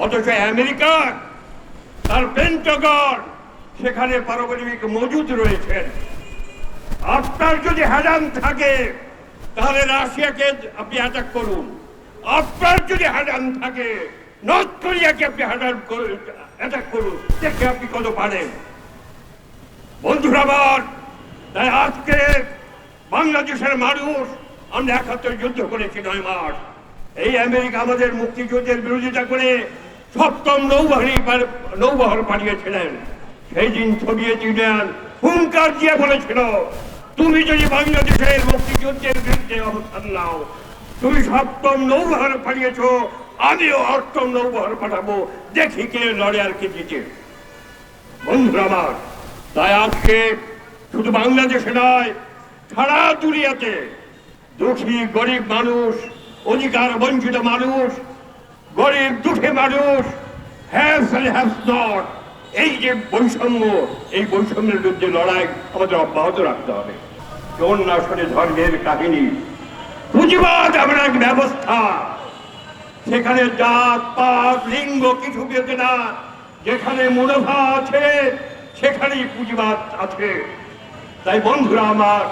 অথচ আমেরিকা তার পেন্টাগন সেখানে পারমাণবিক মজুদ রয়েছেন। আপনার যদি হারাম থাকে তাহলে রাশিয়াকে আপনি অ্যাটাক করুন, আপনার যদি হারাম থাকে নর্থ কোরিয়াকে আপনি অ্যাটাক করুন, দেখে আপনি কত পারেন। বন্ধুরা আমার, তাই আজকে বাংলাদেশের মানুষ, আমরা ৭১ যুদ্ধ করেছি ৯ মাস। এই আমেরিকা আমাদের মুক্তিযুদ্ধের বিরোধিতা করে ৭ম নৌবহর পাঠিয়েছিলেন। সেই দিন সোভিয়েত ইউনিয়ন হুঙ্কার দিয়ে বলেছিল, তুমি যদি বাংলাদেশের মুক্তিযুদ্ধের বিরুদ্ধে অবস্থান নাও, তুমি ৭ম নৌবহর পাঠিয়েছ, আমিও ৮ম নৌবহর পাঠাবো, দেখি কে লড়ে আর কে জিতে। বন্ধুরা আমার, তাই আজকে শুধু বাংলাদেশে নয়, সারা দুনিয়াতে দুঃখী গরিব মানুষ, অধিকার বঞ্চিত মানুষ, গরিব দুঃখী মানুষ, হ্যাভস এন্ড হ্যাভস নট, এই যে বৈষম্য, এই বৈষম্যের বিরুদ্ধে লড়াই আমাদের অব্যাহত রাখতে হবে। আসলে ধর্মের কাহিনী, পুঁজিবাদ এমন এক ব্যবস্থা, সেখানে জাত পাত লিঙ্গ কিছু পেতে না, যেখানে মুনাফা আছে সেখানেই পুঁজিবাদ আছে। তাই বন্ধুরা আমার,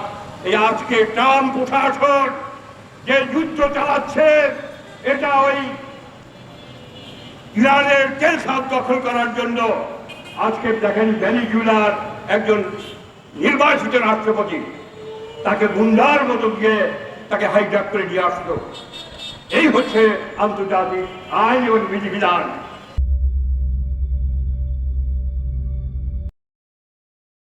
এই আজকে ট্রাম্প প্রশাসন যে যুদ্ধ চালাচ্ছে, এটা ওই ইরানের তেল খাত দখল করার জন্য। আজকে দেখেন ভেনিজুয়েলার একজন নির্বাচিত রাষ্ট্রপতি, তাকে গুন্ডার মতো গিয়ে তাকে হাইজ্যাক করে নিয়ে আসলো। এই হচ্ছে আন্তর্জাতিক আইন এবং বিধিবিধান।